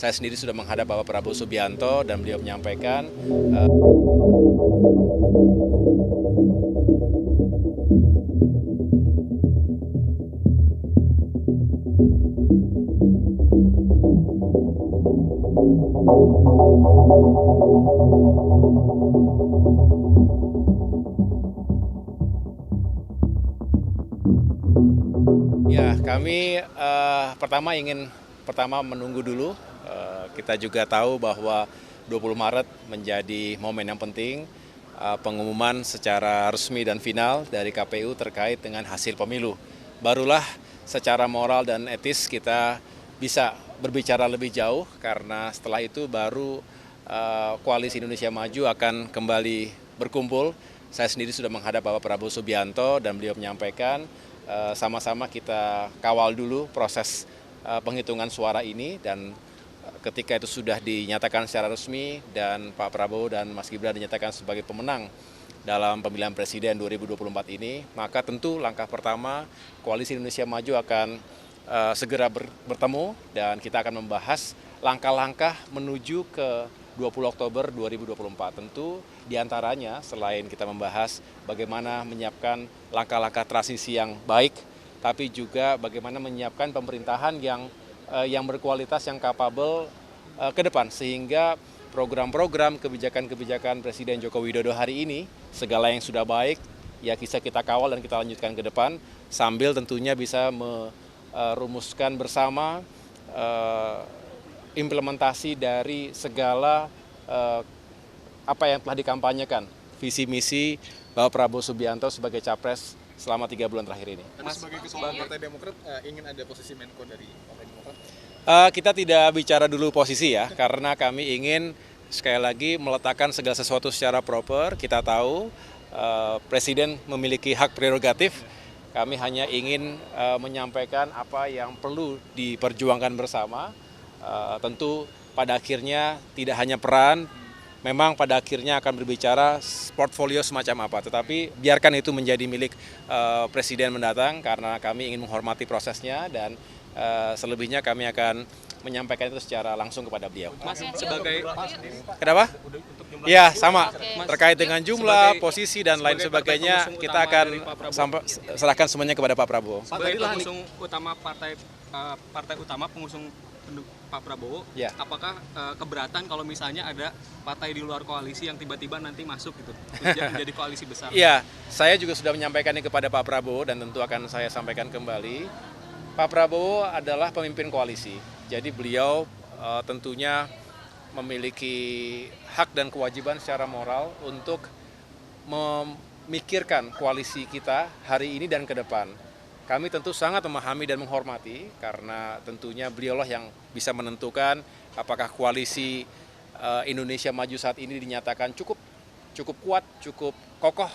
Saya sendiri sudah menghadap Bapak Prabowo Subianto dan beliau menyampaikan ya, kami pertama menunggu dulu. Kita juga tahu bahwa 20 Maret menjadi momen yang penting, pengumuman secara resmi dan final dari KPU terkait dengan hasil pemilu. Barulah secara moral dan etis kita bisa berbicara lebih jauh, karena setelah itu baru Koalisi Indonesia Maju akan kembali berkumpul. Saya sendiri sudah menghadap Bapak Prabowo Subianto dan beliau menyampaikan sama-sama kita kawal dulu proses penghitungan suara ini, dan ketika itu sudah dinyatakan secara resmi dan Pak Prabowo dan Mas Gibran dinyatakan sebagai pemenang dalam pemilihan presiden 2024 ini, maka tentu langkah pertama Koalisi Indonesia Maju akan segera bertemu dan kita akan membahas langkah-langkah menuju ke 20 Oktober 2024. Tentu diantaranya selain kita membahas bagaimana menyiapkan langkah-langkah transisi yang baik, tapi juga bagaimana menyiapkan pemerintahan yang berkualitas, yang kapabel ke depan, sehingga program-program kebijakan-kebijakan Presiden Joko Widodo hari ini, segala yang sudah baik, ya bisa kita kawal dan kita lanjutkan ke depan, sambil tentunya bisa merumuskan bersama implementasi dari segala apa yang telah dikampanyekan, visi misi Bapak Prabowo Subianto sebagai capres selama 3 bulan terakhir ini. Mas, sebagai ketua Partai Demokrat ingin ada posisi Menko dari Partai Demokrat? Kita tidak bicara dulu posisi ya, karena kami ingin sekali lagi meletakkan segala sesuatu secara proper. Kita tahu Presiden memiliki hak prerogatif. Kami hanya ingin menyampaikan apa yang perlu diperjuangkan bersama. Tentu pada akhirnya tidak hanya peran, memang pada akhirnya akan berbicara portfolio semacam apa, tetapi biarkan itu menjadi milik Presiden mendatang, karena kami ingin menghormati prosesnya, dan selebihnya kami akan menyampaikan itu secara langsung kepada beliau. Mas, sebagai Kenapa? Ya, sama. Terkait dengan jumlah, posisi, dan lain sebagainya, kita akan serahkan semuanya kepada Pak Prabowo. sebagai pengusung utama partai utama pengusung Pak Prabowo, Ya. apakah keberatan kalau misalnya ada partai di luar koalisi yang tiba-tiba nanti masuk gitu menjadi koalisi besar? Iya, saya juga sudah menyampaikannya kepada Pak Prabowo dan tentu akan saya sampaikan kembali. Pak Prabowo adalah pemimpin koalisi, jadi beliau tentunya memiliki hak dan kewajiban secara moral untuk memikirkan koalisi kita hari ini dan ke depan. Kami tentu sangat memahami dan menghormati, karena tentunya beliaulah yang bisa menentukan apakah koalisi Indonesia Maju saat ini dinyatakan cukup kuat, cukup kokoh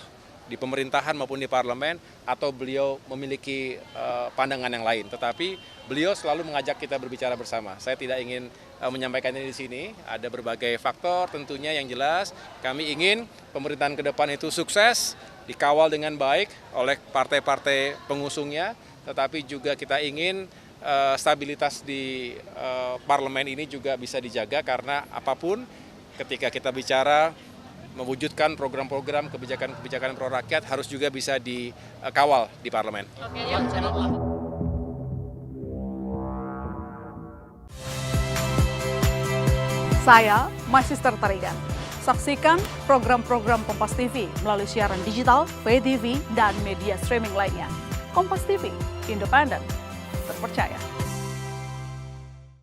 di pemerintahan maupun di parlemen, atau beliau memiliki pandangan yang lain. Tetapi beliau selalu mengajak kita berbicara bersama. Saya tidak ingin menyampaikan ini di sini. Ada berbagai faktor tentunya yang jelas. Kami ingin pemerintahan ke depan itu sukses, dikawal dengan baik oleh partai-partai pengusungnya, tetapi juga kita ingin stabilitas di parlemen ini juga bisa dijaga, karena apapun ketika kita bicara mewujudkan program-program kebijakan-kebijakan pro rakyat harus juga bisa dikawal di parlemen. Saya Magister Tarigan. Saksikan program-program Kompas TV melalui siaran digital, pay TV, dan media streaming lainnya. Kompas TV, independen, terpercaya.